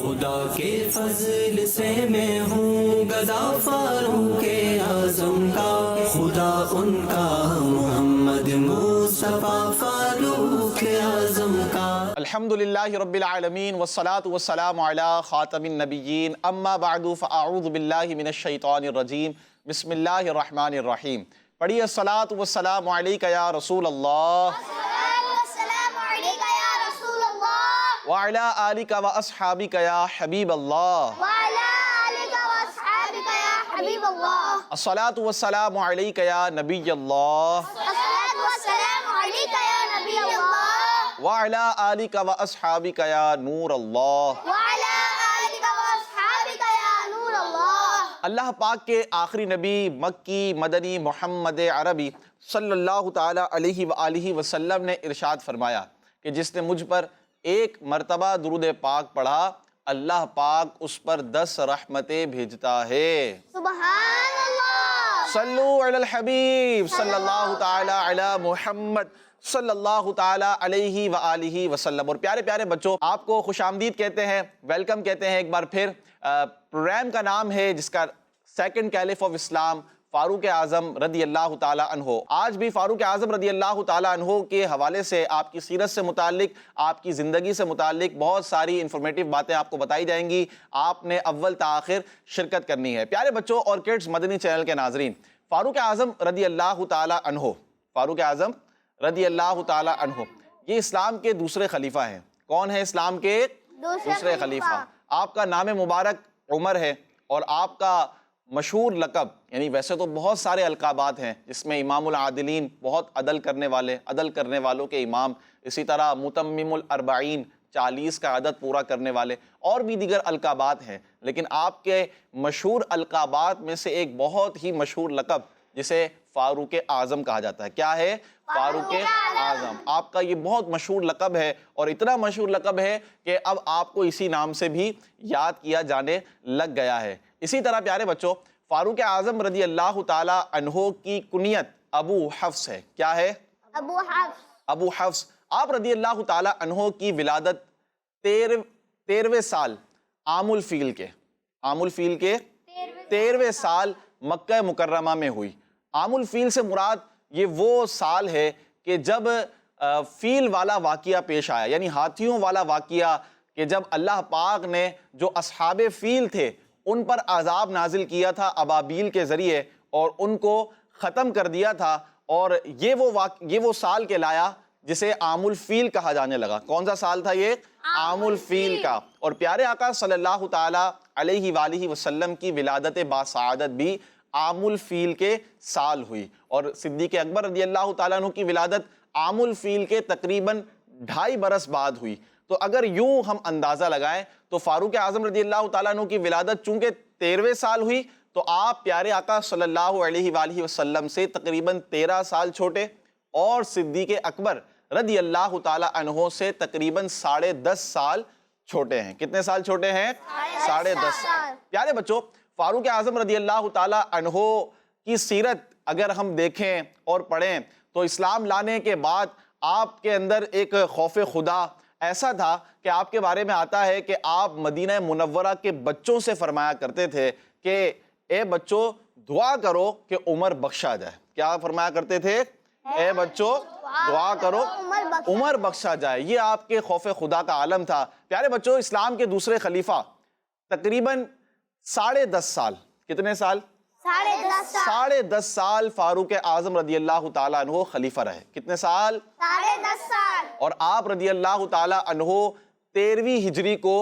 خدا کے فضل سے میں ہوں گدا فاروق اعظم کا، خدا ان کا محمد مصطفیٰ فاروق اعظم کا۔ الحمدللہ رب العالمین والصلاة والسلام علی خاتم النبیین، اما بعد فاعوذ باللہ من الشیطان الرجیم، بسم اللہ الرحمن الرحیم۔ پڑھیے الصلاة والسلام علیکہ یا رسول اللہ وعلی آلکہ واصحابکہ یا حبیب اللہ، الصلاة والسلام علیکہ یا نبی اللہ وعلی آلکہ واصحابکہ یا نور اللہ۔ اللہ پاک کے آخری نبی مکی مدنی محمد عربی صلی اللہ تعالی علیہ وآلہ وسلم نے ارشاد فرمایا کہ جس نے مجھ پر ایک مرتبہ درود پاک پڑھا، اللہ پاک اس پر 10 رحمتیں بھیجتا ہے۔ سبحان اللہ۔ صلو علی الحبیب صلی اللہ تعالی علی محمد صلی اللہ تعالی علیہ وآلہ وسلم۔ اور پیارے پیارے بچوں، آپ کو خوش آمدید کہتے ہیں، ویلکم کہتے ہیں ایک بار پھر۔ پروگرام کا نام ہے جس کا سیکنڈ کیلف آف اسلام فاروق اعظم رضی اللہ تعالیٰ عنہ۔ آج بھی فاروق اعظم رضی اللہ تعالیٰ عنہ کے حوالے سے آپ کی سیرت سے متعلق، آپ کی زندگی سے متعلق بہت ساری انفارمیٹیو باتیں آپ کو بتائی جائیں گی۔ آپ نے اول تا آخر شرکت کرنی ہے۔ پیارے بچوں اور کڈز مدنی چینل کے ناظرین، فاروق اعظم رضی اللہ تعالیٰ عنہ، فاروق اعظم رضی اللہ تعالیٰ عنہ یہ اسلام کے دوسرے خلیفہ ہیں۔ کون ہیں اسلام کے دوسرے خلیفہ؟ آپ کا نام مبارک عمر ہے، اور آپ کا مشہور لقب، یعنی ویسے تو بہت سارے القابات ہیں جس میں امام العادلین، بہت عدل کرنے والے، عدل کرنے والوں کے امام، اسی طرح متمم الاربعین، 40 کا عدد پورا کرنے والے، اور بھی دیگر القابات ہیں، لیکن آپ کے مشہور القابات میں سے ایک بہت ہی مشہور لقب جسے فاروق اعظم کہا جاتا ہے۔ کیا ہے؟ فاروق اعظم۔ آپ کا یہ بہت مشہور لقب ہے، اور اتنا مشہور لقب ہے کہ اب آپ کو اسی نام سے بھی یاد کیا جانے لگ گیا ہے۔ اسی طرح پیارے بچوں، فاروق اعظم رضی اللہ تعالی عنہ کی کنیت ابو حفص ہے۔ کیا ہے؟ ابو حفص۔ ابو حفص۔ آپ رضی اللہ تعالی عنہ کی ولادت 13ویں سال عام الفیل کے 13ویں سال مکہ مکرمہ میں ہوئی۔ عام الفیل سے مراد یہ وہ سال ہے کہ جب فیل والا واقعہ پیش آیا، یعنی ہاتھیوں والا واقعہ، کہ جب اللہ پاک نے جو اصحاب فیل تھے ان پر عذاب نازل کیا تھا ابابیل کے ذریعے، اور ان کو ختم کر دیا تھا، اور یہ وہ سال کہلایا جسے عام الفیل کہا جانے لگا۔ کون سا سال تھا یہ؟ عام الفیل کا۔ اور پیارے آقا صلی اللہ تعالی علیہ وآلہ وسلم کی ولادت باسعادت بھی عام الفیل کے سال ہوئی، اور صدیق اکبر رضی اللہ تعالیٰ عنہ کی ولادت عام الفیل کے تقریباً 2.5 برس بعد ہوئی۔ تو اگر یوں ہم اندازہ لگائیں تو فاروق اعظم رضی اللہ تعالیٰ عنہ کی ولادت چونکہ 13ویں سال ہوئی، تو آپ پیارے آقا صلی اللہ علیہ وآلہ وسلم سے تقریباً 13 سال چھوٹے، اور صدیق اکبر رضی اللہ تعالیٰ عنہ سے تقریباً 10.5 سال چھوٹے ہیں۔ کتنے سال چھوٹے ہیں؟ 10.5 سال۔ پیارے بچوں، فاروق اعظم رضی اللہ تعالیٰ عنہ کی سیرت اگر ہم دیکھیں اور پڑھیں تو اسلام لانے کے بعد آپ کے اندر ایک خوف خدا ایسا تھا کہ آپ کے بارے میں آتا ہے کہ آپ مدینہ منورہ کے بچوں سے فرمایا کرتے تھے کہ اے بچوں دعا کرو کہ عمر بخشا جائے۔ کیا فرمایا کرتے تھے؟ اے بچوں دعا کرو عمر بخشا جائے۔ یہ آپ کے خوف خدا کا عالم تھا۔ پیارے بچوں، اسلام کے دوسرے خلیفہ تقریباً 10.5 سال، کتنے سال؟ 10.5 سال فاروق اعظم رضی اللہ تعالیٰ عنہ خلیفہ رہے۔ کتنے سال؟ 10.5 سال۔ اور آپ رضی اللہ تعالیٰ عنہ 13ویں ہجری کو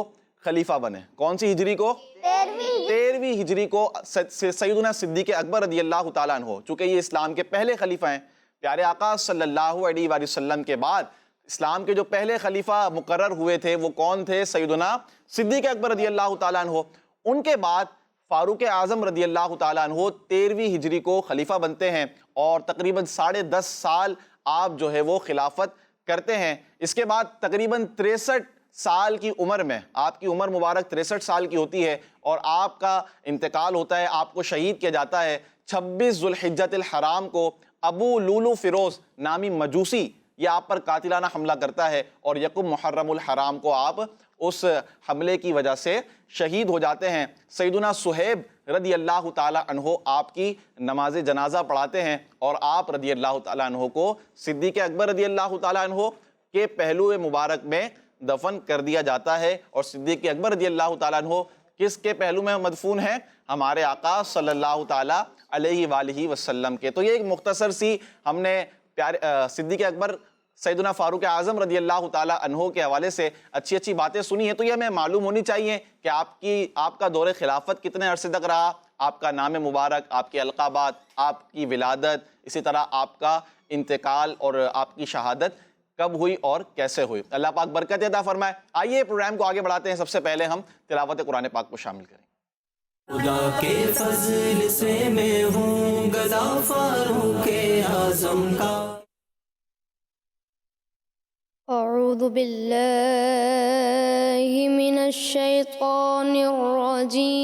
خلیفہ بنے۔ کون سی ہجری کو؟ 13ویں ہجری کو سیدنا صدیق اکبر رضی اللہ تعالیٰ عنہ، چونکہ یہ اسلام کے پہلے خلیفہ ہیں۔ پیارے آقا صلی اللہ علیہ وآلہ وسلم کے بعد اسلام کے جو پہلے خلیفہ مقرر ہوئے تھے وہ کون تھے؟ سیدنا صدیق اکبر رضی اللہ تعالیٰ عنہ۔ ان کے بعد فاروق اعظم رضی اللہ تعالیٰ عنہ 13ویں ہجری کو خلیفہ بنتے ہیں، اور تقریباً 10.5 سال آپ جو ہے وہ خلافت کرتے ہیں۔ اس کے بعد تقریباً 63 سال کی عمر میں، آپ کی عمر مبارک 63 سال کی ہوتی ہے، اور آپ کا انتقال ہوتا ہے، آپ کو شہید کیا جاتا ہے 26 ذوالحجۃ الحرام کو ابو لولو فیروز نامی مجوسی یہ آپ پر قاتلانہ حملہ کرتا ہے اور یکم محرم الحرام کو آپ اس حملے کی وجہ سے شہید ہو جاتے ہیں۔ سیدنا صہیب رضی اللہ تعالیٰ عنہ آپ کی نماز جنازہ پڑھاتے ہیں اور آپ رضی اللہ تعالیٰ عنہ کو صدیق اکبر رضی اللہ تعالیٰ عنہ کے پہلو مبارک میں دفن کر دیا جاتا ہے۔ اور صدیق اکبر رضی اللہ تعالیٰ عنہ کس کے پہلو میں مدفون ہیں؟ ہمارے آقا صلی اللہ تعالیٰ علیہ وآلہ وسلم کے۔ تو یہ ایک مختصر سی ہم نے صدیق اکبر سیدنا فاروق اعظم رضی اللہ تعالیٰ عنہ کے حوالے سے اچھی باتیں سنی ہیں، تو یہ ہمیں معلوم ہونی چاہیے کہ آپ کا دور خلافت کتنے عرصے تک رہا، آپ کا نام مبارک، آپ کے القابات، آپ کی ولادت، اسی طرح آپ کا انتقال اور آپ کی شہادت کب ہوئی اور کیسے ہوئی۔ اللہ پاک برکت عطا فرمائے۔ آئیے پروگرام کو آگے بڑھاتے ہیں۔ سب سے پہلے ہم تلاوت قرآن پاک کو شامل کریں۔ خدا کے فضل سے میں ہوں گدا فاروق اعظم کا۔ اعوذ باللہ من الشیطان الرجیم،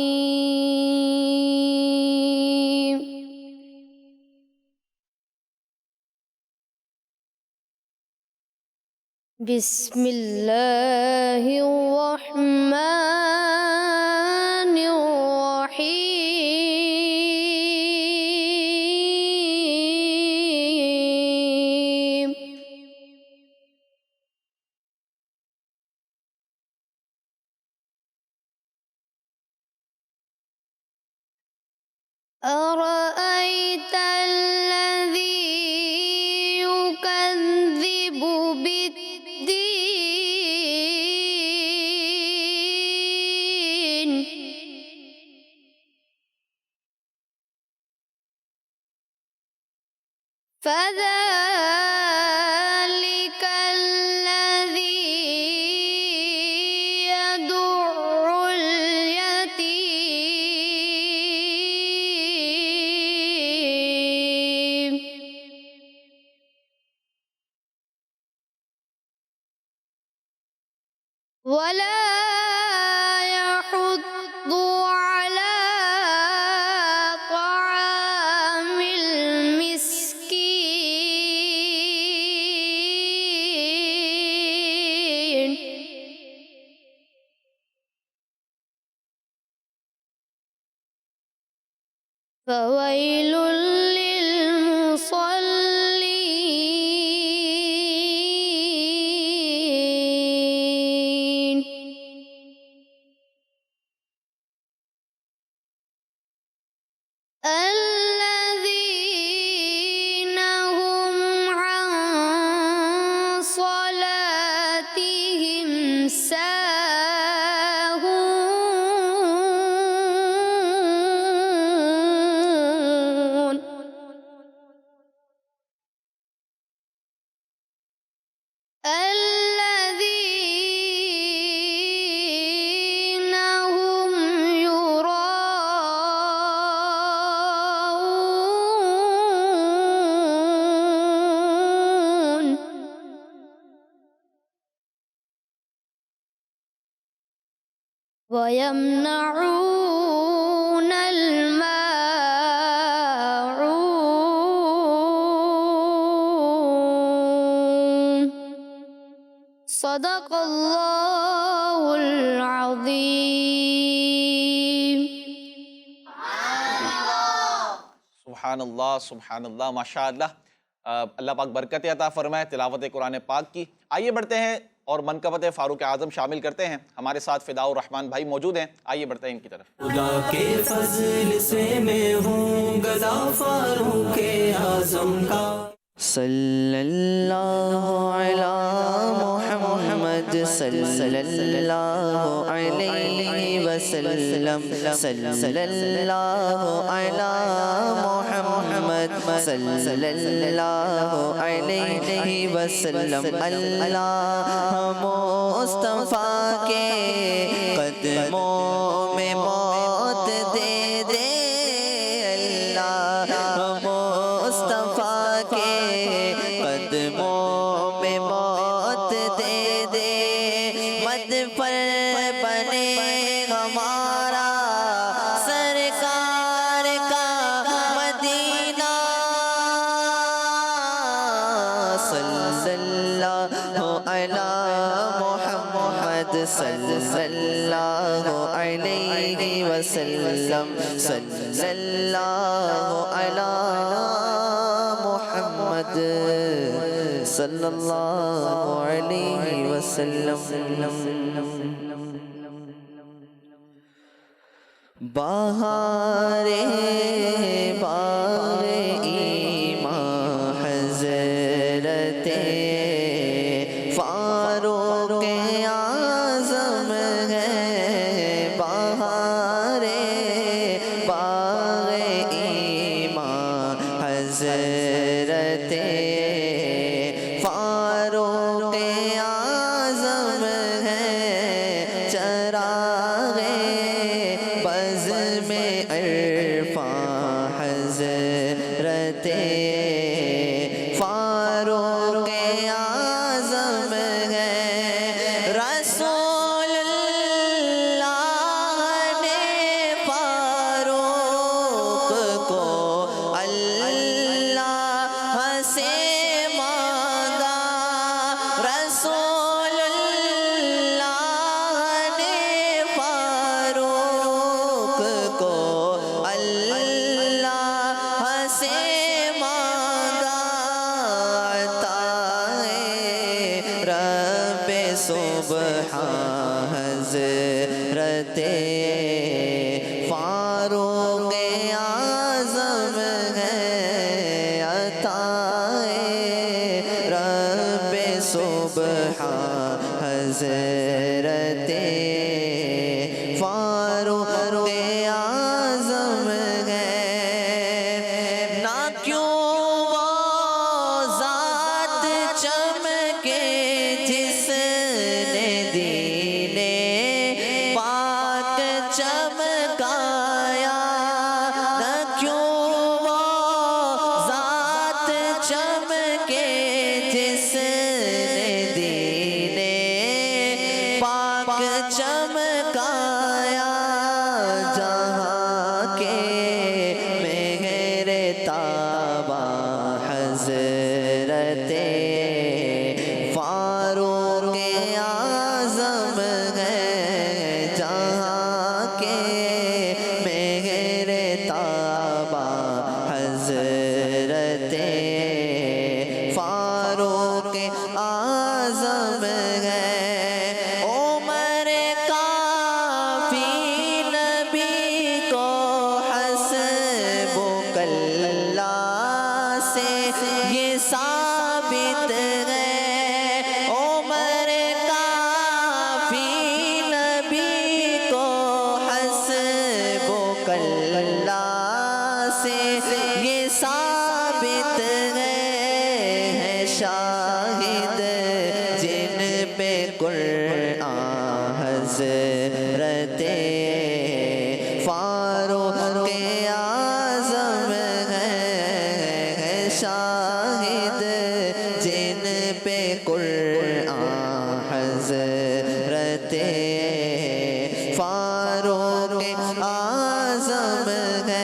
بسم اللہ الرحمن الرحیم۔ أرأيت الذي يكذب بالدين، فذلك الذي يدع اليتيم ولا يحض على طعام المسكين، فويل للمصلين، الذين هم عن صلاتهم ساهون، الذين هم يراءون، ويمنعون الماعون۔ صدق اللہ العظیم۔ سبحان اللہ، سبحان اللہ، ماشاء اللہ۔ اللہ پاک برکت عطا فرمائے تلاوت قرآن پاک کی۔ آئیے بڑھتے ہیں اور منقبت فاروق اعظم شامل کرتے ہیں۔ ہمارے ساتھ فداء الرحمن بھائی موجود ہیں، آئیے بڑھتے ہیں ان کی طرف۔ خدا کے فضل سے میں ہوں گدا فاروق اعظم کا۔ صلی اللہ علی محمد صلی اللہ علیہ وسلم، صلی اللہ علی محمد صلی اللہ علیہ وسلم۔ اللہ مصطفیٰ کے قدموں میں موت دے دے، اللہ مصطفیٰ کے قدموں میں موت دے دے، مد پر بنے ہمارا سرکار کا مدینہ، صلی علیہ وسلم صلی اللہ علی محمد صلی اللہ علیہ وسلم بہار باغ ایمان حضرت فاروق اعظم ہے بہار باغ ایمان حضرت فاروق اعظم ہے چراغ بز میں عرفاں حضرت فاروق اعظم ہے رسول اللہ نے فاروق کو اللہ سے مانگا رسول اللہ نے فاروق کو اللہ سے مانگا عطائے رب سبحان حضرت فاروق اعظم ہے عطائے رب سبحان حضرت فاروق اعظم ہے نہ کیوں وہ ذات چمکے جس نے دین پاک چمکایا نہ کیوں وہ ذات چمکے جس نے دین پاک چمکایا جہاں کے مہر تابہ حضرت فاروق اعظم ہے جہاں کے مہر تابہ حضرت فاروق اعظم ہے عمر کافی نبی کو حسبک اللہ سے یہ ثابت ہے عمر کافی نبی کو حسبک اللہ سے یہ ثابت ہے شاہد جن پہ قرآن حضرت فاروق اعظم ہے شاہد جن پہ قرآن حضرت فاروق اعظم ہے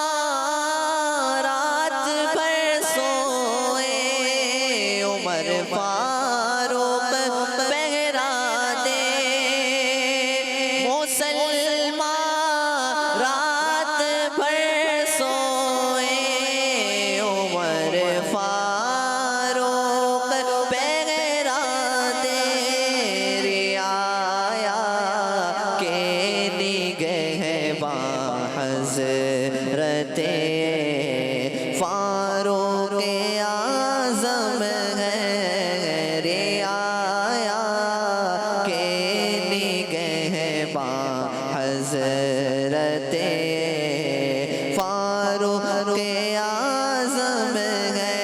مسلمان رات بھر سوئے عمر فاروق پہرا دے مسلمان رات بھر سوئے عمر فاروق پہرا دے رعایا کے نگہباں حضرت فاروق اعظم ہے رعایا کے نگہباں حضرت فاروق اعظم ہے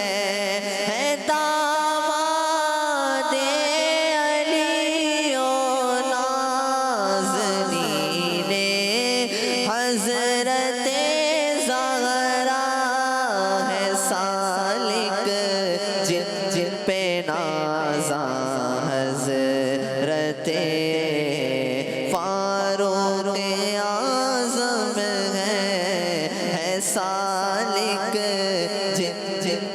داماد علی و نازنین حضرت زہرا ہے سالک جن پہ نازاں حضرت فاروق اعظم ہے سالک جن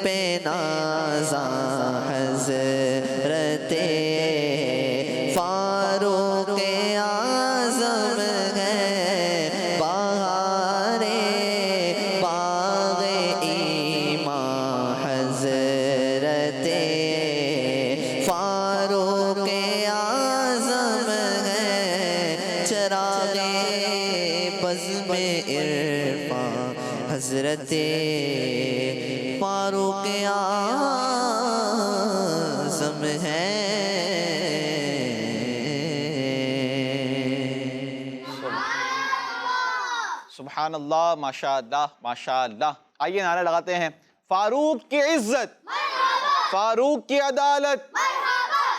پہ نازاں حضرت حضرت فاروق اعظم ہیں۔ سبحان اللہ، ماشاء اللہ ماشاء اللہ۔ آئیے نعرہ لگاتے ہیں، فاروق کی عزت، فاروق کی عدالت،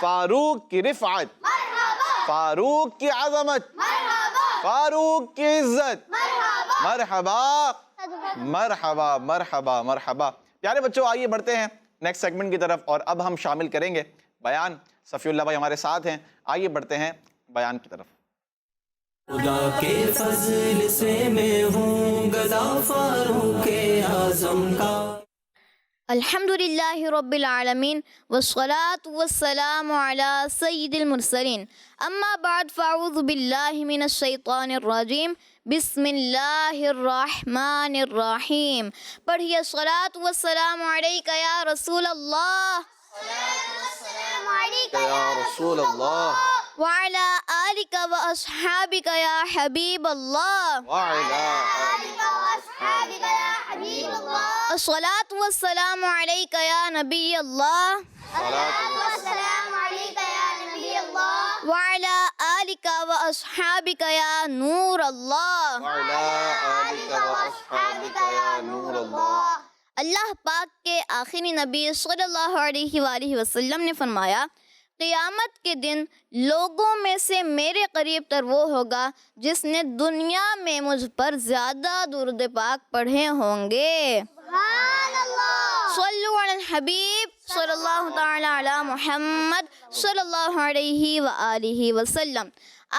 فاروق کی رفعت، فاروق کی عظمت، فاروق کی عزت، مرحبا مرحبا مرحبا مرحبا۔ پیارے بچوں، آئیے بڑھتے ہیں نیکسٹ سیگمنٹ کی طرف، اور اب ہم شامل کریں گے بیان۔ صفی اللہ بھائی ہمارے ساتھ ہیں، آئیے بڑھتے ہیں بیان کی طرف۔ خدا کے فضل سے میں ہوں گدا فاروق اعظم کا۔ الحمدللہ رب العالمین والصلاة والسلام علی سید المرسلین، اما بعد فاعوذ باللہ من الشیطان الرجیم، بسم اللہ الرحمن الرحیم۔ پڑھیے الصلاة والسلام علیک یا رسول اللہ، یا رسول اللہ، وعلی آلک و اصحابک یا حبیب اللہ، الصلاة والسلام علیک یا نبی اللہ، وعلی آلک و اصحابک یا نور اللہ۔ اللہ پاک کے آخری نبی صلی اللہ علیہ وآلہ وسلم نے فرمایا، قیامت کے دن لوگوں میں سے میرے قریب تر وہ ہوگا جس نے دنیا میں مجھ پر زیادہ درود پاک پڑھے ہوں گے۔ صلو علی الحبیب صلی اللہ تعالی علی محمد صلی اللہ علیہ وآلہ وسلم۔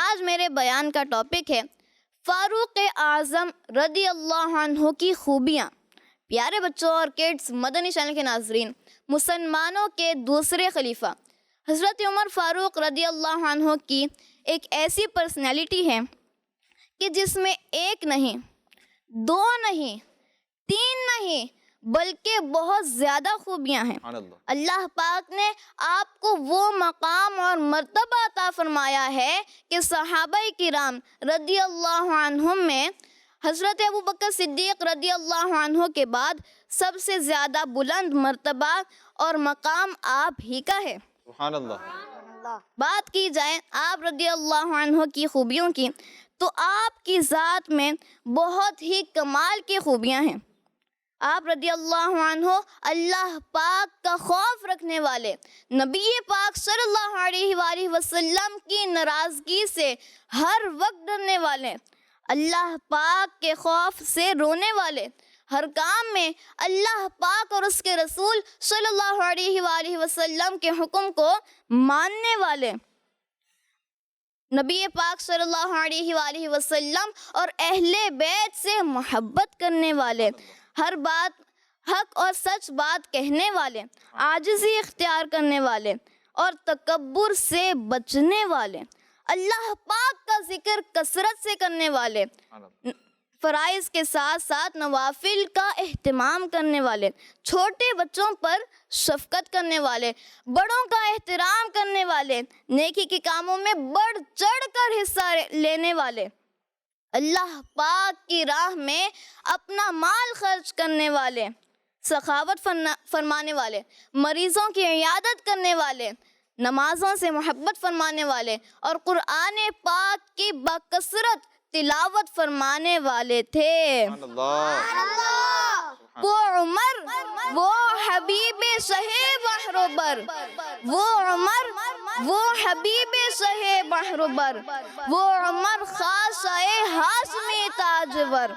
آج میرے بیان کا ٹاپک ہے فاروق اعظم رضی اللہ عنہ کی خوبیاں۔ پیارے بچوں اور کڈز، مدنی چینل کے ناظرین، مسلمانوں کے دوسرے خلیفہ حضرت عمر فاروق رضی اللہ عنہ کی ایک ایسی پرسنالٹی ہے کہ جس میں ایک نہیں، دو نہیں، تین نہیں، بلکہ بہت زیادہ خوبیاں ہیں۔ اللہ پاک نے آپ کو وہ مقام اور مرتبہ عطا فرمایا ہے کہ صحابہ کرام رضی اللہ عنہم میں حضرت ابوبکر صدیق رضی اللہ عنہ کے بعد سب سے زیادہ بلند مرتبہ اور مقام آپ ہی کا ہے۔ سبحان اللہ۔ بات کی جائے آپ رضی اللہ عنہ کی خوبیوں کی، تو آپ کی ذات میں بہت ہی کمال کی خوبیاں ہیں۔ آپ رضی اللہ عنہ اللہ پاک کا خوف رکھنے والے، نبی پاک صلی اللہ علیہ وآلہ وسلم کی ناراضگی سے ہر وقت ڈرنے والے، اللہ پاک کے خوف سے رونے والے، ہر کام میں اللہ پاک اور اس کے رسول صلی اللہ علیہ وآلہ وسلم کے حکم کو ماننے والے، نبی پاک صلی اللہ علیہ وآلہ وسلم اور اہل بیت سے محبت کرنے والے، ہر بات حق اور سچ بات کہنے والے، عاجزی اختیار کرنے والے اور تکبر سے بچنے والے، اللہ پاک کا ذکر کثرت سے کرنے والے، فرائض کے ساتھ ساتھ نوافل کا اہتمام کرنے والے، چھوٹے بچوں پر شفقت کرنے والے، بڑوں کا احترام کرنے والے، نیکی کے کاموں میں بڑھ چڑھ کر حصہ لینے والے، اللہ پاک کی راہ میں اپنا مال خرچ کرنے والے، سخاوت فرمانے والے، مریضوں کی عیادت کرنے والے، نمازوں سے محبت فرمانے والے اور قرآن پاک کی بکثرت تلاوت فرمانے والے تھے۔ وہ عمر، وہ حبیب شہ بحر و بر، وہ عمر، وہ حبیب شہ بحر و بر، وہ عمر خاصہ ہاشمی تاجور،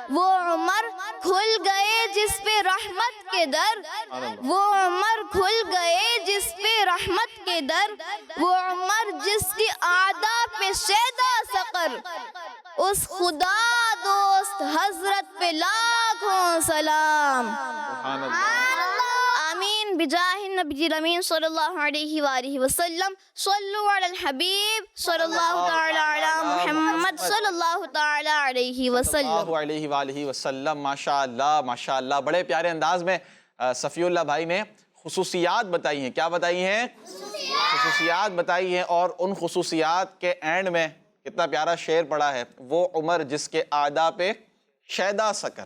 وہ عمر کھل گئے جس پہ رحمت کے در، وہ عمر کھل گئے جس پہ رحمت کے در، وہ عمر جس کی اعدا پہ شیدا سقر، اس خدا دوست حضرت پہ لاکھوں سلام۔ آمین بجاہ النبی الامین صلی اللہ علیہ وآلہ وسلم۔ صلو علی الحبیب صلی اللہ تعالی علی محمد صلی اللہ تعالی علیہ وسلم۔ اللہ علیہ وآلہ وسلم۔ ماشاءاللہ ماشاءاللہ، بڑے پیارے انداز میں صفی اللہ بھائی نے خصوصیات بتائی ہیں۔ کیا بتائی ہیں؟ خصوصیات بتائی ہیں، اور ان خصوصیات کے اینڈ میں کتنا پیارا شعر پڑا ہے، وہ عمر جس کے اعدا پہ شیدا سکر،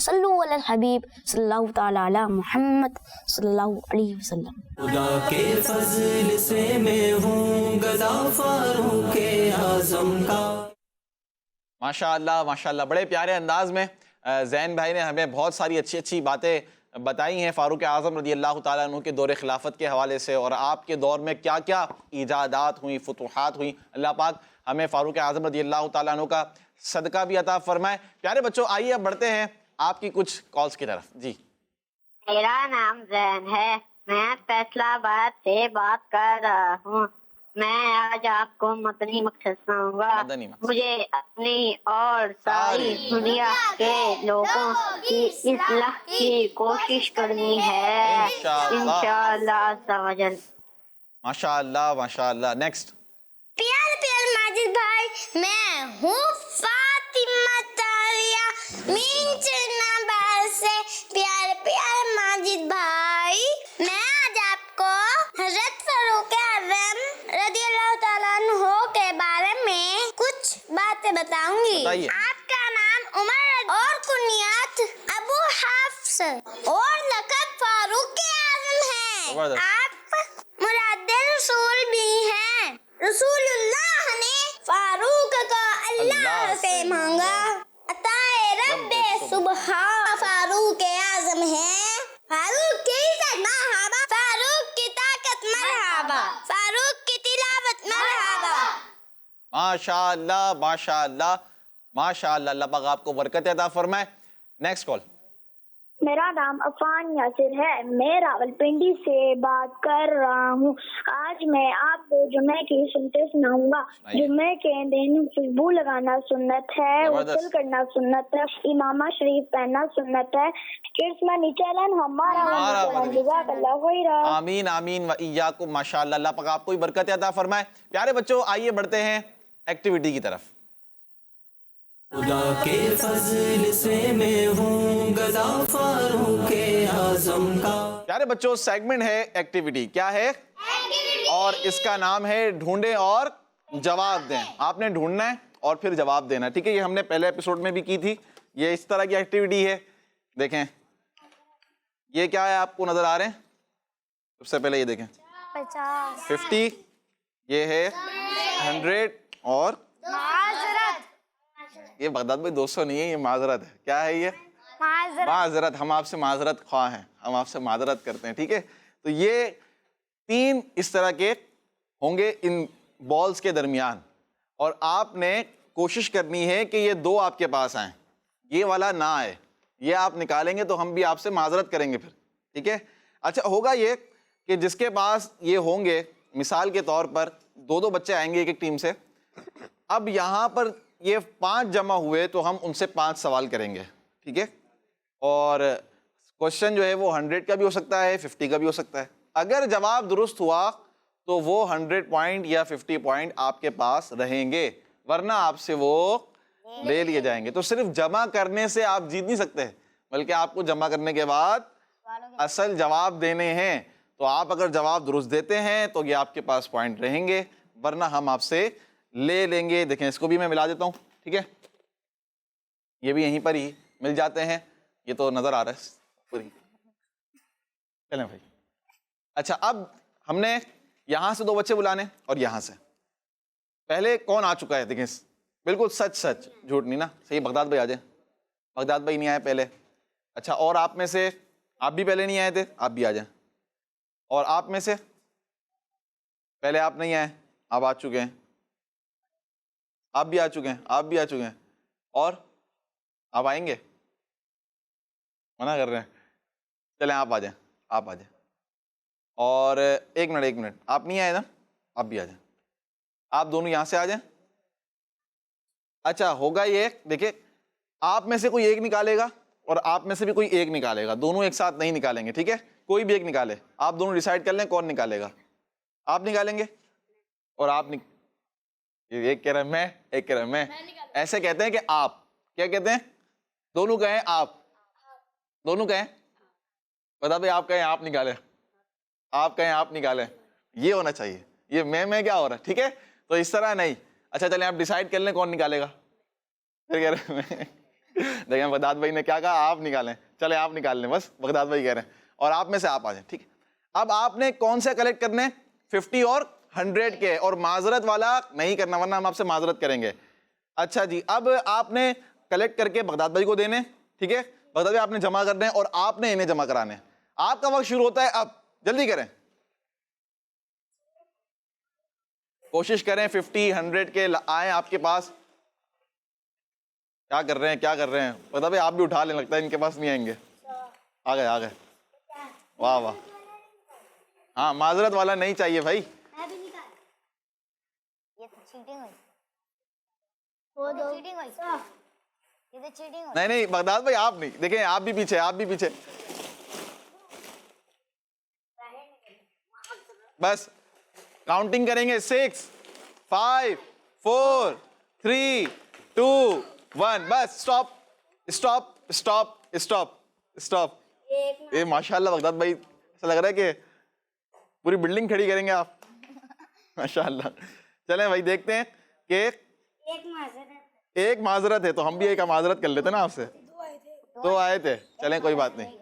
صلو علی الحبیب صلی اللہ تعالی علی محمد صلی اللہ علیہ وسلم. خدا کے فضل سے میں ہوں گدا فاروق اعظم کا. ماشاء اللہ بڑے پیارے انداز میں زین بھائی نے ہمیں بہت ساری اچھی باتیں بتائی ہیں فاروق اعظم رضی اللہ تعالیٰ عنہ کے دور خلافت کے حوالے سے، اور آپ کے دور میں کیا کیا ایجادات ہوئیں، فتوحات ہوئیں. اللہ پاک ہمیں فاروق اعظم رضی اللہ تعالیٰ عنہ کا صدقہ بھی عطا فرمائے. پیارے بچوں آئیے اب بڑھتے ہیں آپ کی کچھ کالز کی طرف. جی میرا نام زین ہے، میں فیصلہ آباد سے بات کر رہا ہوں. میں آج آپ کو مدنی مقصد سناؤں گا. مجھے اپنی اور ساری دنیا کے لوگوں کی اصلاح کی کوشش کرنی ہے انشاءاللہ عز و جل. ماشاء اللہ. نیکسٹ. پیارے ماجد بھائی، میں ہوں فاطمہ تاریہ مین چنابار سے. پیارے ماجد بھائی، میں آج آپ کو حضرت فاروق اعظم رضی اللہ تعالیٰ عنہ کے بارے میں کچھ باتیں بتاؤں گی. آپ کا نام عمر اور کنیات ابو حفص اور لقب فاروق اعظم ہے. آپ مراد رسول بھی ہیں. رسول اللہ نے فاروق کو اللہ سے مانگا. عطائے رب سبحان فاروق اعظم ہے. فاروق کی عزت مرحبا، فاروق کی طاقت مرحبا، فاروق کی تلاوت مرحبا. ماشاء اللہ. اللہ پاک آپ کو برکت عطا فرمائے. Next call. میرا نام عفان یاسر ہے، میں راولپنڈی سے بات کر رہا ہوں. آج میں آپ کو جمعے کی سنتیں سناؤں گا. جمعے کے دن خوشبو لگانا سنت ہے، غسل کرنا سنت ہے، امامہ شریف پہننا سنت ہے. کڈس منی چینل ہمارا. جزاک اللہ خیر. آمین و ایاکم. ماشاء اللہ. اللہ پاک آپ کو بھی برکت عطا فرمائے. پیارے بچوں آئیے بڑھتے ہیں ایکٹیویٹی کی طرف. خدا کے فضل سے میں ہوں گدا فاروق اعظم کا. پیارے بچوں سیگمنٹ ہے ایکٹیویٹی. کیا ہے؟ اور اس کا نام ہے ڈھونڈیں اور جواب دیں. آپ نے ڈھونڈنا ہے اور پھر جواب دینا. ٹھیک ہے، یہ ہم نے پہلے ایپیسوڈ میں بھی کی تھی. یہ اس طرح کی ایکٹیویٹی ہے. دیکھیں یہ کیا ہے، آپ کو نظر آ رہے ہیں؟ سب سے پہلے یہ دیکھیں 50، یہ ہے 100 اور یہ بغداد بھائی 200 نہیں ہے، یہ معذرت ہے. کیا ہے یہ؟ معذرت. ہم آپ سے معذرت خواہ ہیں، ہم آپ سے معذرت کرتے ہیں. ٹھیک ہے، تو یہ 3 اس طرح کے ہوں گے ان بالز کے درمیان، اور آپ نے کوشش کرنی ہے کہ یہ 2 آپ کے پاس آئیں، یہ والا نہ آئے. یہ آپ نکالیں گے تو ہم بھی آپ سے معذرت کریں گے پھر. ٹھیک ہے. اچھا ہوگا یہ کہ جس کے پاس یہ ہوں گے، مثال کے طور پر 2 بچے آئیں گے ایک ٹیم سے. اب یہاں پر یہ 5 جمع ہوئے تو ہم ان سے 5 سوال کریں گے. ٹھیک ہے، اور کوشچن جو ہے وہ 100 کا بھی ہو سکتا ہے، 50 کا بھی ہو سکتا ہے. اگر جواب درست ہوا تو وہ 100 پوائنٹ یا 50 پوائنٹ آپ کے پاس رہیں گے، ورنہ آپ سے وہ لے لیے جائیں گے. تو صرف جمع کرنے سے آپ جیت نہیں سکتے، بلکہ آپ کو جمع کرنے کے بعد اصل جواب دینے ہیں. تو آپ اگر جواب درست دیتے ہیں تو یہ آپ کے پاس پوائنٹ رہیں گے، ورنہ ہم آپ سے لے لیں گے. دیکھیں اس کو بھی میں ملا دیتا ہوں. ٹھیک ہے، یہ بھی یہیں پر ہی مل جاتے ہیں. یہ تو نظر آ رہا ہے پوری. چلیں بھائی. اچھا اب ہم نے یہاں سے 2 بچے بلانے اور یہاں سے. پہلے کون آ چکا ہے؟ دیکھیں بالکل سچ جھوٹ نہیں نا. صحیح، بغداد بھائی آ جائیں. بغداد بھائی نہیں آئے پہلے. اچھا، اور آپ میں سے آپ بھی پہلے نہیں آئے تھے، آپ بھی آ جائیں. اور آپ میں سے پہلے آپ نہیں آئے، آپ آ چکے ہیں. آپ بھی آ چکے ہیں، آپ بھی آ چکے ہیں. اور آپ آئیں گے؟ منع کر رہے ہیں. چلیں آپ آ جائیں، آپ آ جائیں. اور ایک منٹ آپ نہیں آئے نا، آپ بھی آ جائیں. آپ دونوں یہاں سے آ جائیں. اچھا ہوگا یہ، دیکھیں آپ میں سے کوئی ایک نکالے گا اور آپ میں سے بھی کوئی ایک نکالے گا. دونوں ایک ساتھ نہیں نکالیں گے. ٹھیک ہے، کوئی بھی ایک نکالے. آپ دونوں ڈیسائیڈ کر لیں کون نکالے گا. آپ نکالیں گے اور آپ ایک کہہ رہے ہیں میں، ایک کہہ رہے ہیں میں. ایسے کہتے ہیں کہ آپ کیا کہتے ہیں؟ دونوں کہیں آپ، دونوں کہیں. بتا بھائی آپ کہیں آپ نکالیں، آپ کہیں آپ نکالیں. یہ ہونا چاہیے. یہ میں کیا ہو رہا ہے؟ ٹھیک ہے، تو اس طرح نہیں. اچھا چلیں آپ ڈیسائیڈ کر لیں کون نکالے گا. پھر کہہ رہے ہیں دیکھیں بغداد بھائی نے کیا کہا, آپ نکالیں, چلیں آپ نکال لیں, بس بغداد بھائی کہہ رہے ہیں, اور آپ میں سے آپ آ جائیں, ٹھیک ہے. اب آپ نے کون سے کلیکٹ کرنے, 50 اور 100 کے, اور معذرت والا نہیں کرنا ورنہ ہم آپ سے معذرت کریں گے. اچھا جی, اب آپ نے کلیکٹ کر کے بغداد بھائی کو دینے, ٹھیک ہے, بغداد بھائی آپ نے جمع کرنے اور آپ نے انہیں جمع کرانے. آپ کا وقت شروع ہوتا ہے اب, جلدی کریں, کوشش کریں 50 100 کے آئیں آپ کے پاس. کیا کر رہے ہیں, کیا کر رہے ہیں, بغداد بھائی آپ بھی اٹھا لیں, لگتا ہے ان کے پاس نہیں آئیں گے. آ گئے, آ گئے, واہ واہ. ہاں معذرت والا نہیں چاہیے بھائی. نہیں نہیں بغداد بھائی آپ نہیں, دیکھیں آپ بھی پیچھے, آپ بھی پیچھے. بس کاؤنٹنگ کریں گے, 6 5 4 3 2 1, bus stop stop stop stop stop. یہ ماشاء اللہ بغداد بھائی ایسا لگ رہا ہے کہ پوری بلڈنگ کھڑی کریں گے آپ, ماشاء اللہ. چلیں بھائی دیکھتے ہیں کہ ایک معذرت ہے, تو ہم بھی ایک معذرت کر لیتے نا آپ سے. 2 آئے تھے, چلیں کوئی بات نہیں.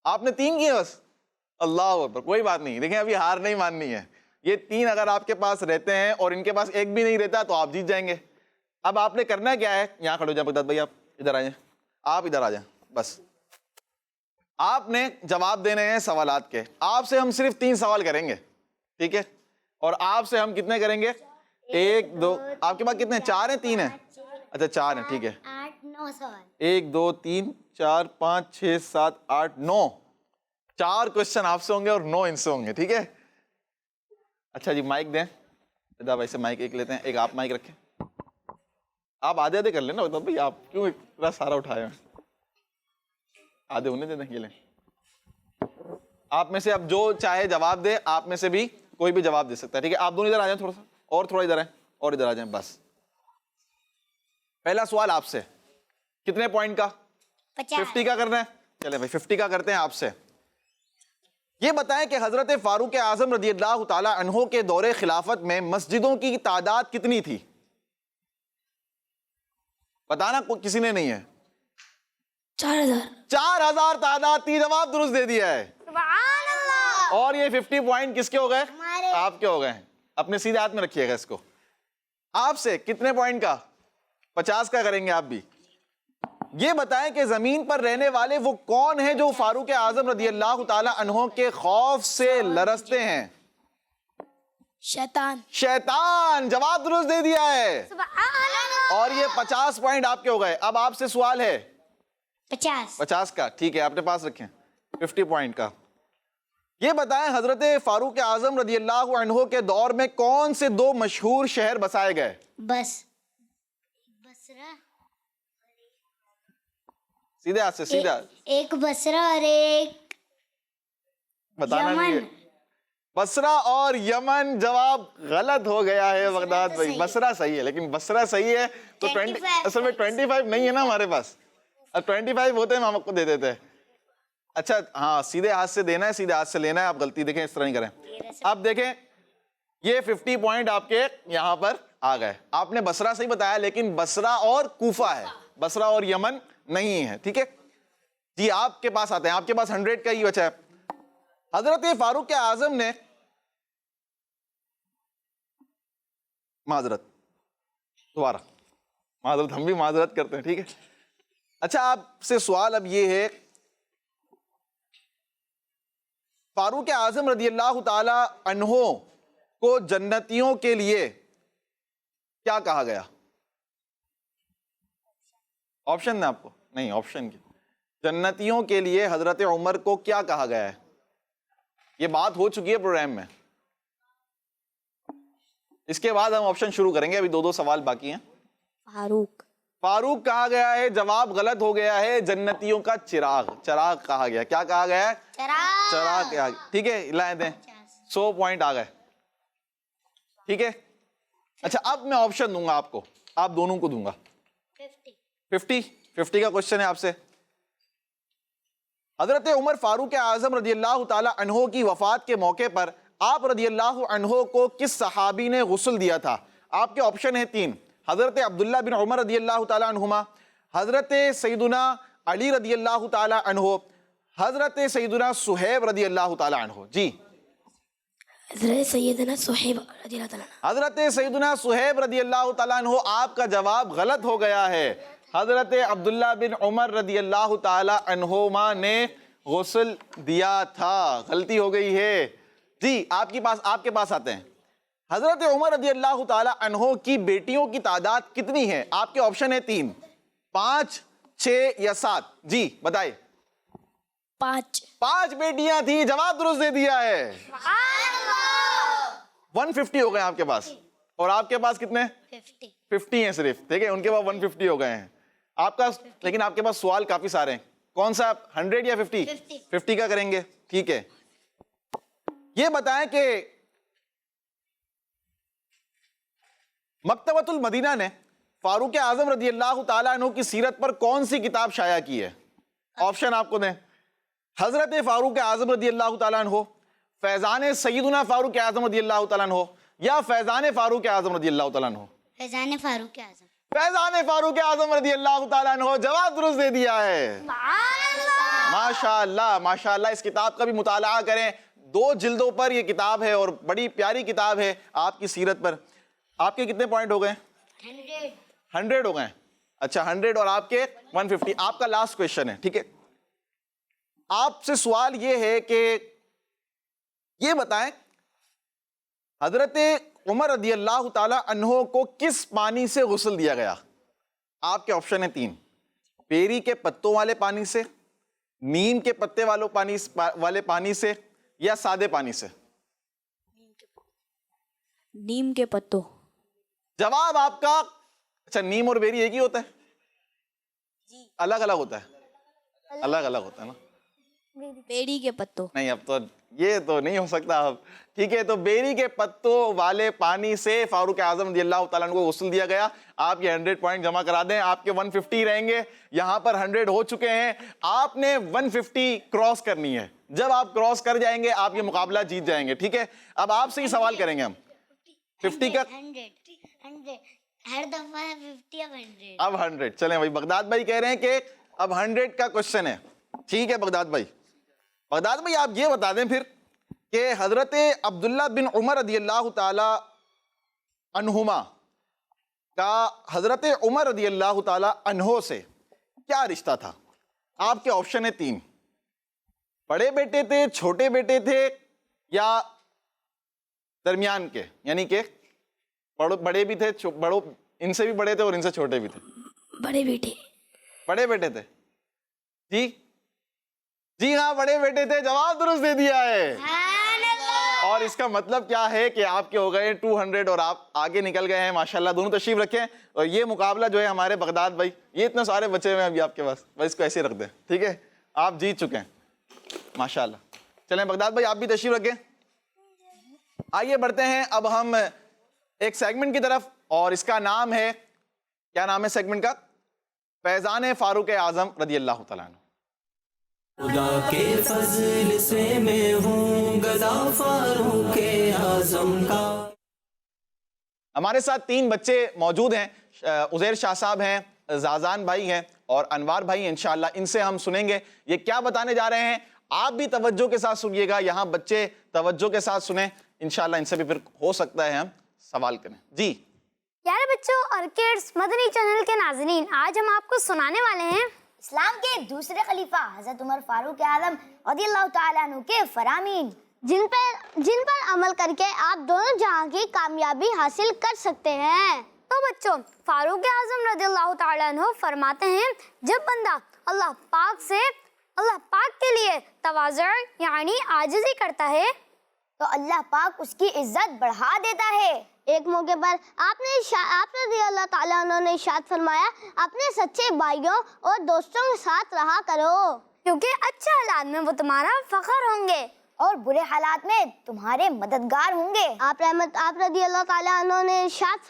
آپ نے 3 کیے بس, اللہ اکبر, کوئی بات نہیں. دیکھیں ابھی ہار نہیں ماننی ہے, یہ 3 اگر آپ کے پاس رہتے ہیں اور ان کے پاس ایک بھی نہیں رہتا تو آپ جیت جائیں گے. اب آپ نے کرنا کیا ہے, یہاں کھڑے ہو جائیں بغداد بھائی, آپ ادھر آ جائیں, آپ ادھر آ جائیں. بس آپ نے جواب دینے ہیں سوالات کے. آپ سے ہم صرف 3 سوال کریں گے, ٹھیک ہے, اور آپ سے ہم کتنے کریں گے, 1 2, آپ کے پاس کتنے, 4 ہیں 3 ہیں, اچھا 4 ہیں, ٹھیک ہے, 9 سوال. 1 2 3 4 5 6 7 8 9, 4 کوشچن آپ سے ہوں گے اور 9 ان سے ہوں گے, ٹھیک ہے. اچھا جی مائک دیں, ادا بھائی سے مائک ایک لیتے ہیں, ایک آپ مائک رکھیں. آپ آدھے آدھے کر لیں نا بتا بھائی, آپ کیوں اتنا سارا اٹھائے ہیں, آدھے انہیں دے دیں, یہ لیں. آپ میں سے اب جو چاہے جواب دے, آپ میں سے بھی کوئی بھی جواب دے سکتا ہے, ٹھیک ہے. آپ دونوں ادھر آ جائیں, تھوڑا سا اور تھوڑا ادھر آئیں, اور ادھر آ جائیں. بس پہلا سوال آپ سے, کتنے پوائنٹ کا, 50 کا کرنا ہے. چلیں بھائی 50 کا کرتے ہیں آپ سے. یہ بتائیں کہ حضرت فاروق اعظم رضی اللہ تعالی عنہ کے دور خلافت میں مسجدوں کی تعداد کتنی تھی, بتانا کسی نے نہیں ہے. 4000 تعداد تھی, جواب درست دے دیا ہے. سبحان اللہ. اور یہ 50 پوائنٹ کس کے ہو گئے, آپ کے ہو گئے. اپنے سیدھے ہاتھ میں رکھیے گا اس کو. آپ سے کتنے پوائنٹ کا, 50 کا کریں گے آپ بھی. یہ بتائیں کہ زمین پر رہنے والے وہ کون ہیں جو فاروق اعظم رضی اللہ تعالی عنہ کے خوف سے لرزتے ہیں. شیطان. شیطان, جواب درست دے دیا ہے. سبحان اللہ. اور یہ 50 پوائنٹ آپ کے ہو گئے. اب آپ سے سوال ہے 50 کا, ٹھیک ہے, اپنے پاس رکھیں 50 پوائنٹ کا. یہ بتائیں حضرت فاروق اعظم رضی اللہ عنہ کے دور میں کون سے 2 مشہور شہر بسائے گئے. بصرہ, سیدھے ہاتھ سے, سیدھا, ایک بصرہ اور ایک بتانا نہیں ہے. بصرہ اور یمن, جواب غلط ہو گیا ہے بغداد بھائی. بصرہ صحیح ہے, لیکن بصرہ صحیح ہے تو 20 اصل میں 25 نہیں ہے نا ہمارے پاس. اب 25 ہوتے ہیں ہم آپ کو دے دیتے. اچھا ہاں, سیدھے ہاتھ سے دینا ہے, سیدھے ہاتھ سے لینا ہے. آپ غلطی دیکھیں اس طرح نہیں کریں. اب دیکھیں یہ 50 پوائنٹ آپ کے یہاں پر آ گئے. آپ نے بصرہ صحیح بتایا, لیکن بصرہ اور کوفہ ہے, بصرہ اور یمن نہیں ہے, ٹھیک ہے جی. آپ کے پاس آتے ہیں, آپ کے پاس 100 کا ہی بچا ہے. حضرت فاروق اعظم نے, معذرت دوبارہ, معذرت, ہم بھی معذرت کرتے ہیں, ٹھیک ہے. اچھا آپ سے سوال اب یہ ہے, فاروق اعظم رضی اللہ تعالی عنہ کو جنتیوں کے لیے کیا کہا گیا. آپشن دیں آپ کو, نہیں آپشن کی, جنتیوں کے لیے حضرت عمر کو کیا کہا گیا ہے. یہ بات ہو چکی ہے پروگرام میں. اس کے بعد ہم آپشن شروع کریں گے, ابھی 2 سوال باقی ہیں. فاروق کہا گیا ہے, جواب غلط ہو گیا ہے. جنتیوں کا چراغ, چراغ کہا گیا. کیا کہا گیا ہے, چراغ کہا گیا, ٹھیک ہے. لائیں دیں, 100 پوائنٹ آ گئے, ٹھیک ہے. اچھا اب میں آپشن دوں گا آپ کو, آپ دونوں کو دوں گا. 50 کا کوشچن ہے آپ سے. حضرت عمر فاروق اعظم رضی اللہ تعالی عنہ کی وفات کے موقع پر آپ رضی اللہ عنہ کو کس صحابی نے غسل دیا تھا. آپ کے آپشن ہیں 3, حضرت عبداللہ بن عمر رضی اللہ تعالی عنہما, حضرت سیدنا علی رضی اللہ تعالی عنہ، حضرت سیدنا صہیب رضی اللہ تعالی عنہ؟ جی حضرت سیدنا صہیب رضی اللہ تعالیٰ عنہ۔ حضرت سیدنا صہیب رضی اللہ تعالیٰ عنہ، آپ کا جواب غلط ہو گیا ہے۔ حضرت عبداللہ بن عمر رضی اللہ تعالیٰ عنہما نے غسل دیا تھا، غلطی ہو گئی ہے۔ جی آپ کے پاس آتے ہیں۔ حضرت عمر رضی اللہ تعالیٰ عنہ کی بیٹیوں کی تعداد کتنی ہے؟ آپ کے آپشن ہے 3، 5، 6 یا 7۔ جی بتائیں۔ 5 بیٹیاں تھیں، جواب درست دے دیا ہے۔ 150 ہو گئے آپ کے پاس، اور آپ کے پاس کتنے؟ 50 ہیں صرف، ٹھیک ہے، ان کے پاس 150 ہو گئے ہیں آپ کا، لیکن آپ کے پاس سوال کافی سارے ہیں۔ کون سا 100 یا 50؟ 50 کا کریں گے، ٹھیک ہے۔ یہ بتائیں کہ مکتبۃ المدینہ نے فاروق اعظم رضی اللہ تعالیٰ عنہ کی سیرت پر کون سی کتاب شائع کی ہے؟ آپشن آپ کو دیں۔ حضرت فاروق اعظم رضی اللہ تعالیٰ عنہ، فیضان سیدنا فاروق اعظم رضی اللہ تعالیٰ عنہ، یا فیضان فاروق اعظم رضی اللہ تعالیٰ عنہ؟ فیضان فاروق اعظم۔ فیضان فاروق اعظم رضی اللہ تعالیٰ عنہ، جواب درست دے دیا ہے۔ ماشاءاللہ ماشاءاللہ، اس کتاب کا بھی مطالعہ کریں، 2 جلدوں پر یہ کتاب ہے اور بڑی پیاری کتاب ہے آپ کی سیرت پر۔ آپ کے کتنے پوائنٹ ہو گئے؟ 100 ہو گئے۔ اچھا 100 اور آپ کے 150۔ آپ کا لاسٹ کویشچن ہے، ٹھیک ہے۔ آپ سے سوال یہ ہے کہ یہ بتائیں حضرت عمر رضی اللہ تعالیٰ عنہ کو کس پانی سے غسل دیا گیا؟ آپ کے آپشن ہیں 3، بیری کے پتوں والے پانی سے، نیم کے پتے والے پانی سے، یا سادے پانی سے؟ نیم کے پتوں۔ جواب آپ کا، اچھا نیم اور بیری ایک ہی ہوتا ہے؟ الگ الگ ہوتا ہے؟ الگ الگ ہوتا ہے نا؟ بیری کے پتوں۔ نہیں، اب تو یہ تو نہیں ہو سکتا اب، ٹھیک ہے۔ تو بیری کے پتوں والے پانی سے فاروق اعظم رضی اللہ تعالیٰ عنہ کو غسل دیا گیا۔ آپ یہ 100 پوائنٹ جمع کرا دیں، آپ کے 150 رہیں گے۔ یہاں پر 100 ہو چکے ہیں، آپ نے 150 کراس کرنی ہے۔ جب آپ کراس کر جائیں گے آپ یہ مقابلہ جیت جائیں گے، ٹھیک ہے۔ اب آپ سے ہی سوال کریں گے ہم 50 کا، ہر دفعہ 50 اب 100۔ اب 100 چلیں بھائی، بغداد بھائی کہہ رہے ہیں کہ اب 100 کا کوشچن ہے، ٹھیک ہے بغداد بھائی۔ بغداد بھائی آپ یہ بتا دیں پھر کہ حضرت عبداللہ بن عمر رضی اللہ تعالی عنہما کا حضرت عمر رضی اللہ تعالی عنہ سے کیا رشتہ تھا؟ آپ کے آپشن ہے 3، بڑے بیٹے تھے، چھوٹے بیٹے تھے، یا درمیان کے، یعنی کہ بڑے بھی تھے، ان سے بھی بڑے تھے اور ان سے چھوٹے بھی تھے؟ بڑے بیٹے۔ بڑے بیٹے تھے، جی ہاں بڑے بیٹے تھے، جواب درست دے دیا ہے۔ اور اس کا مطلب کیا ہے کہ آپ کے ہو گئے 200 اور آپ آگے نکل گئے ہیں، ماشاءاللہ۔ دونوں تشریف رکھیں، اور یہ مقابلہ جو ہے ہمارے بغداد بھائی، یہ اتنے سارے بچے ہوئے ہیں ابھی آپ کے پاس، بس اس کو ایسے رکھ دیں، ٹھیک ہے۔ آپ جیت چکے ہیں ماشاءاللہ۔ چلیں بغداد بھائی آپ بھی تشریف رکھیں۔ آئیے بڑھتے ہیں اب ہم ایک سیگمنٹ کی طرف، اور اس کا نام ہے، کیا نام ہے سیگمنٹ کا؟ فیضان فاروق اعظم رضی اللہ تعالیٰ عنہ۔ خدا کے فضل سے میں ہوں گدا فاروق اعظم کا۔ ہمارے ساتھ 3 بچے موجود ہیں، عزیر شاہ صاحب ہیں، زازان بھائی ہیں اور انوار بھائی ہیں۔ انشاءاللہ ان سے ہم سنیں گے یہ کیا بتانے جا رہے ہیں۔ آپ بھی توجہ کے ساتھ سنیے گا، یہاں بچے توجہ کے ساتھ سنیں، انشاءاللہ ان سے بھی پھر ہو سکتا ہے ہم سوال کریں۔ جی پیارے بچوں اور کڈز مدنی چینل کے ناظرین، آج ہم آپ کو سنانے والے ہیں اسلام کے دوسرے خلیفہ حضرت عمر فاروق اعظم رضی اللہ تعالیٰ عنہ کے فرامین، جن پر عمل کر کے آپ دونوں جہاں کی کامیابی حاصل کر سکتے ہیں۔ تو بچوں، فاروق اعظم رضی اللہ تعالیٰ عنہ فرماتے ہیں، جب بندہ اللہ پاک کے لیے تواضع یعنی عاجزی کرتا ہے تو اللہ پاک اس کی عزت بڑھا دیتا ہے۔ ایک موقع پر آپ رضی اللہ تعالیٰ عنہ نے ارشاد فرمایا، اپنے سچے بھائیوں اور دوستوں کے ساتھ رہا کرو، کیونکہ اچھے حالات میں وہ تمہارا فخر ہوں گے اور برے حالات میں تمہارے مددگار ہوں گے۔ آپ رضی اللہ تعالیٰ عنہ نے ارشاد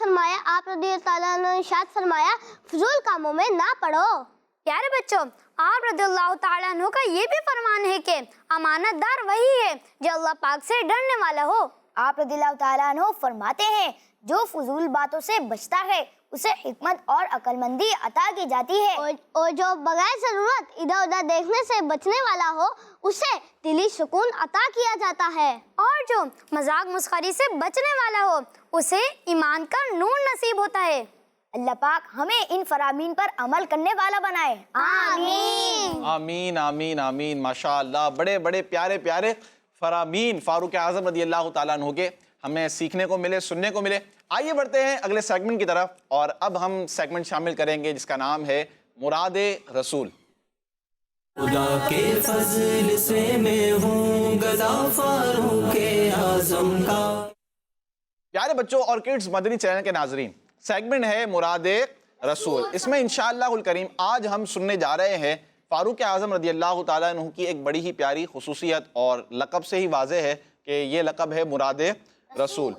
فرمایا فضول کاموں میں نہ پڑو۔ پیارے بچوں، آپ رضی اللہ تعالیٰ عنہ کا یہ بھی فرمان ہے کہ امانت دار وہی ہے جو اللہ پاک سے ڈرنے والا ہو۔ آپ رضی اللہ تعالیٰ عنہ فرماتے ہیں، جو فضول باتوں سے بچتا ہے اسے حکمت اور عقل مندی عطا کی جاتی ہے، اور جو بغیر ضرورت ادھر ادھر دیکھنے سے بچنے والا ہو اسے دلی سکون عطا کیا جاتا ہے، اور جو مذاق مسخری سے بچنے والا ہو اسے ایمان کا نور نصیب ہوتا ہے۔ اللہ پاک ہمیں ان فرامین پر عمل کرنے والا بنائے، آمین آمین آمین آمین۔ ماشاء اللہ، بڑے بڑے پیارے پیارے فرامین فاروق اعظم رضی اللہ تعالیٰ عنہ کے ہمیں سیکھنے کو ملے، سننے کو ملے۔ آئیے بڑھتے ہیں اگلے سیگمنٹ کی طرف، اور اب ہم سیگمنٹ شامل کریں گے جس کا نام ہے مراد رسول۔ خدا کے فضل سے میں ہوں گدا فاروق اعظم کا۔ پیارے بچوں اور کڈز مدنی چینل کے ناظرین، سیگمنٹ ہے مراد رسول۔ اس میں انشاءاللہ الکریم آج ہم سننے جا رہے ہیں فاروق اعظم رضی اللہ تعالیٰ عنہ کی ایک بڑی ہی پیاری خصوصیت، اور لقب سے ہی واضح ہے کہ یہ لقب ہے مراد رسول۔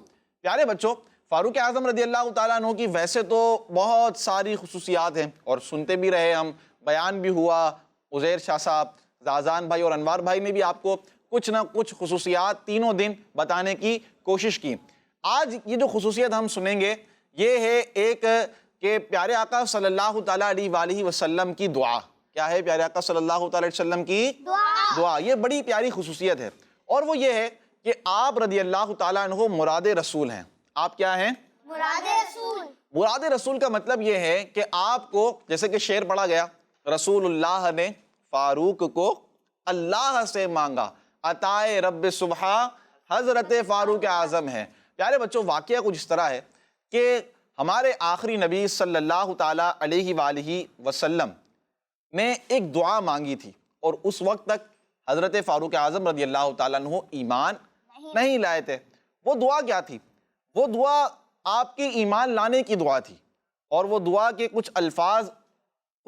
پیارے بچوں، فاروق اعظم رضی اللہ تعالیٰ عنہ کی ویسے تو بہت ساری خصوصیات ہیں، اور سنتے بھی رہے ہم، بیان بھی ہوا، عزیر شاہ صاحب، زازان بھائی اور انوار بھائی نے بھی آپ کو کچھ نہ کچھ خصوصیات تینوں دن بتانے کی کوشش کی۔ آج یہ جو خصوصیت ہم سنیں گے یہ ہے ایک کہ پیارے آقا صلی اللہ تعالیٰ علیہ وآلہ وسلم کی دعا۔ کیا ہے؟ پیارے آقا صلی اللہ تعالیٰ علیہ وسلم کی دعا۔ یہ بڑی پیاری خصوصیت ہے، اور وہ یہ ہے کہ آپ رضی اللہ تعالیٰ عنہ مراد رسول ہیں۔ آپ کیا ہیں؟ مراد رسول۔ مراد رسول کا مطلب یہ ہے کہ آپ کو، جیسے کہ شعر پڑھا گیا، رسول اللہ نے فاروق کو اللہ سے مانگا، عطائے رب صبح حضرت فاروق اعظم ہے۔ پیارے بچوں، واقعہ کچھ اس طرح ہے کہ ہمارے آخری نبی صلی اللہ تعالیٰ علیہ وآلہ وسلم نے ایک دعا مانگی تھی، اور اس وقت تک حضرت فاروق اعظم رضی اللہ تعالیٰ عنہ ایمان نہیں لائے تھے۔ وہ دعا کیا تھی؟ وہ دعا آپ کی ایمان لانے کی دعا تھی، اور وہ دعا کے کچھ الفاظ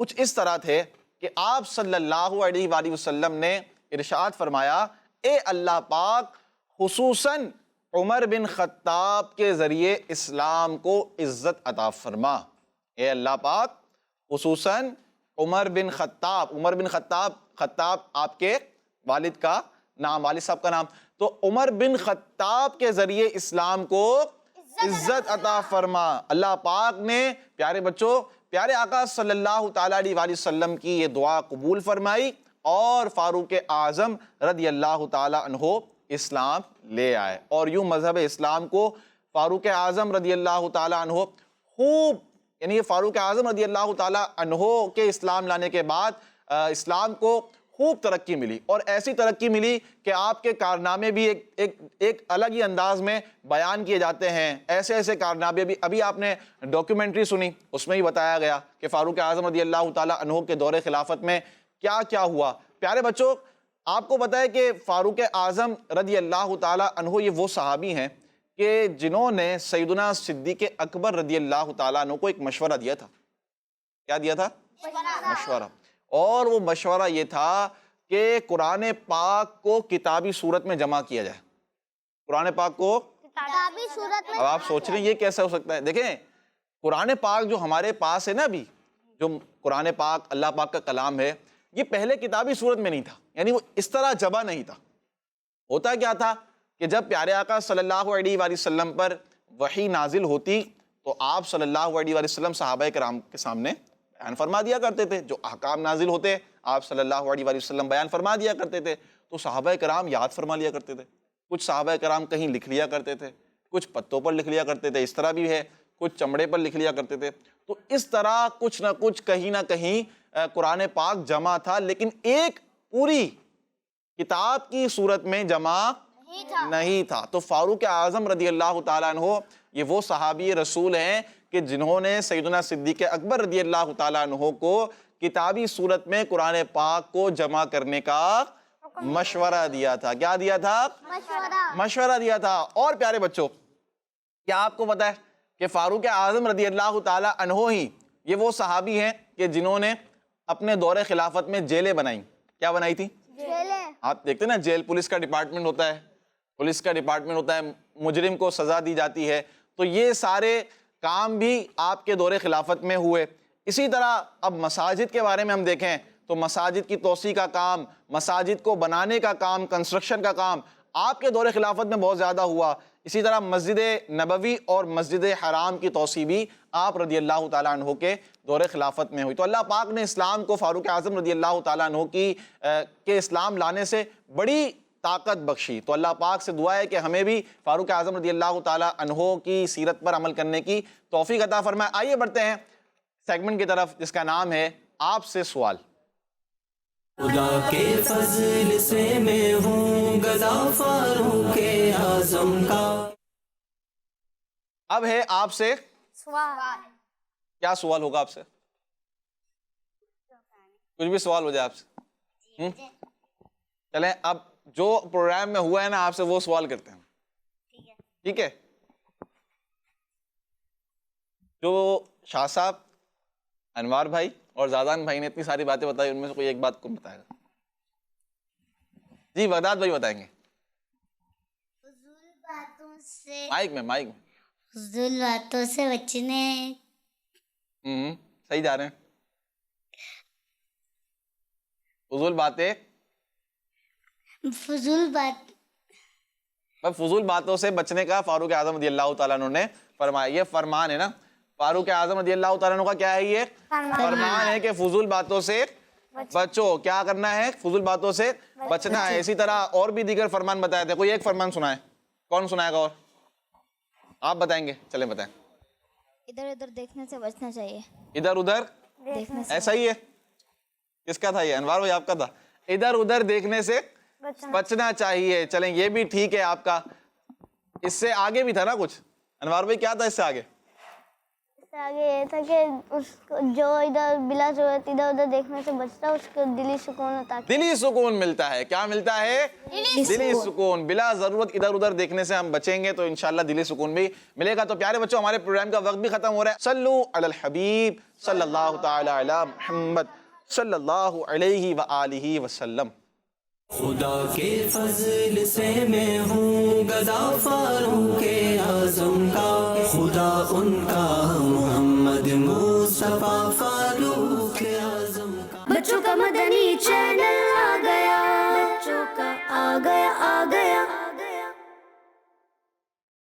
کچھ اس طرح تھے کہ آپ صلی اللہ علیہ وآلہ وسلم نے ارشاد فرمایا، اے اللہ پاک خصوصاً عمر بن خطاب کے ذریعے اسلام کو عزت عطا فرما۔ اے اللہ پاک خصوصاً عمر بن خطاب آپ کے والد کا نام، والد صاحب کا نام، تو عمر بن خطاب کے ذریعے اسلام کو عزت عطا فرما۔ اللہ پاک نے پیارے بچوں پیارے آقا صلی اللہ تعالیٰ علیہ وآلہ وسلم کی یہ دعا قبول فرمائی، اور فاروق اعظم رضی اللہ تعالیٰ عنہ اسلام لے آئے، اور یوں مذہب اسلام کو فاروق اعظم رضی اللہ تعالیٰ عنہ خوب، یعنی فاروق اعظم رضی اللہ تعالیٰ عنہ کے اسلام لانے کے بعد اسلام کو خوب ترقی ملی، اور ایسی ترقی ملی کہ آپ کے کارنامے بھی ایک الگ ہی انداز میں بیان کیے جاتے ہیں۔ ایسے ایسے کارنامے بھی، ابھی آپ نے ڈاکیومنٹری سنی، اس میں ہی بتایا گیا کہ فاروق اعظم رضی اللہ تعالیٰ عنہ کے دور خلافت میں کیا کیا ہوا۔ پیارے بچوں، آپ کو پتہ ہے کہ فاروق اعظم رضی اللہ تعالیٰ عنہ یہ وہ صحابی ہیں کہ جنہوں نے سیدنا صدیق اکبر رضی اللہ تعالیٰ عنہ کو ایک مشورہ دیا تھا۔ کیا دیا تھا؟ مشورہ۔ اور وہ مشورہ یہ تھا کہ قرآن پاک کو کتابی صورت میں جمع کیا جائے۔ قرآن پاک کو کتابی صورت میں، اب آپ سوچ رہے ہیں یہ کیسے ہو سکتا ہے؟ دیکھیں، قرآن پاک جو ہمارے پاس ہے نا، ابھی جو قرآن پاک اللہ پاک کا کلام ہے، یہ پہلے کتابی صورت میں نہیں تھا، یعنی وہ اس طرح جمع نہیں تھا۔ ہوتا کیا تھا کہ جب پیارے آقا صلی اللہ علیہ وآلہ وسلم پر وحی نازل ہوتی تو آپ صلی اللہ علیہ وآلہ وسلم صحابہ کرام کے سامنے بیان فرما دیا کرتے تھے، جو احکام نازل ہوتے آپ صلی اللہ علیہ وآلہ وسلم بیان فرما دیا کرتے تھے، تو صحابہ کرام یاد فرما لیا کرتے تھے۔ کچھ صحابہ کرام کہیں لکھ لیا کرتے تھے، کچھ پتوں پر لکھ لیا کرتے تھے، اس طرح بھی ہے، کچھ چمڑے پر لکھ لیا کرتے تھے۔ تو اس طرح کچھ نہ کچھ کہیں نہ کہیں قرآن پاک جمع تھا، لیکن ایک پوری کتاب کی صورت میں جمع نہیں تھا۔ تو فاروق اعظم رضی اللہ تعالیٰ عنہ یہ وہ صحابی رسول ہیں کہ جنہوں نے سیدنا صدیق اکبر رضی اللہ تعالیٰ عنہ کو کتابی صورت میں قرآن پاک کو جمع کرنے کا مشورہ دیا تھا۔ کیا دیا تھا؟ مشورہ دیا تھا۔ اور پیارے بچوں، کیا آپ کو پتا ہے کہ فاروق اعظم رضی اللہ تعالیٰ عنہ ہی یہ وہ صحابی ہیں کہ جنہوں نے اپنے دور خلافت میں جیلیں بنائیں؟ کیا بنائی تھی؟ آپ دیکھتے ہیں نا، جیل پولیس کا ڈپارٹمنٹ ہوتا ہے، پولیس کا ڈپارٹمنٹ ہوتا ہے، مجرم کو سزا دی جاتی ہے، تو یہ سارے کام بھی آپ کے دور خلافت میں ہوئے۔ اسی طرح اب مساجد کے بارے میں ہم دیکھیں تو مساجد کی توسیع کا کام، مساجد کو بنانے کا کام، کنسٹرکشن کا کام آپ کے دور خلافت میں بہت زیادہ ہوا۔ اسی طرح مسجد نبوی اور مسجد حرام کی توسیع بھی آپ رضی اللہ تعالیٰ عنہ کے دور خلافت میں ہوئی. تو اللہ پاک نے اسلام کو فاروق اعظم رضی اللہ تعالیٰ عنہ کے اسلام لانے سے بڑی طاقت بخشی. تو اللہ پاک سے دعا ہے کہ ہمیں بھی فاروق اعظم رضی اللہ تعالیٰ عنہ کی سیرت پر عمل کرنے کی توفیق عطا فرمائے. آئیے بڑھتے ہیں سیگمنٹ کی طرف جس کا نام ہے آپ سے سوال. خدا کے فضل سے میں ہوں گدا فاروق اعظم کا. اب ہے آپ سے سوال. کیا سوال ہوگا آپ سے؟ کچھ بھی سوال ہو جائے آپ سے. چلیں اب جو پروگرام میں ہوا ہے نا آپ سے وہ سوال کرتے ہیں. ٹھیک ہے. جو شاہ صاحب، انوار بھائی اور زادان بھائی نے اتنی ساری باتیں بتائی، ان میں سے کوئی ایک بات کون بتائے گا؟ جی بغداد بھائی بتائیں گے. فضول باتوں سے مائک میں فضول باتوں سے بچنے. صحیح جا رہے ہیں. فضول باتوں سے بچنے کا فاروق اعظم رضی اللہ تعالیٰ عنہ نے فرمایا. یہ فرمان ہے نا فاروق اعظم رضی اللہ تعالیٰ عنہ کا، کیا ہے یہ فرمان ہے کہ فضول باتوں سے بچو. کیا کرنا ہے؟ فضول باتوں سے بچنا ہے. اسی طرح اور بھی دیگر فرمان بتائے تھے. کوئی ایک فرمان سنائے. کون سنائے گا؟ اور آپ بتائیں گے؟ چلیں بتائیں. ادھر ادھر دیکھنے سے بچنا چاہیے. ادھر ادھر ایسا ہی ہے. کس کا تھا یہ؟ انوار بھائی آپ کا تھا. ادھر ادھر دیکھنے سے بچنا چاہیے. چلیں یہ بھی ٹھیک ہے آپ کا. اس سے آگے بھی تھا نا کچھ. انوار بھائی کیا تھا اس سے آگے؟ اس سے آگے یہ تھا کہ اس کو جو ادھر بلا ضرورت ادھر ادھر دیکھنے سے بچتا ہے اس کو دلی سکون ہوتا ہے. دلی سکون ملتا ہے. کیا ملتا ہے؟ دلی سکون. بلا ضرورت ادھر ادھر دیکھنے سے ہم بچیں گے تو انشاءاللہ دلی سکون بھی ملے گا. تو پیارے بچوں ہمارے پروگرام کا وقت بھی ختم ہو رہا ہے. صلو علی الحبیب صلی اللہ تعالی علی محمد صلی اللہ علیہ وآلہ وسلم. خدا کے فضل سے میں ہوں گدا فاروق اعظم کا. خدا ان کا محمد مصطفیٰ فاروق اعظم کا. بچوں کا مدنی چینل آ گیا، بچوں کا آ گیا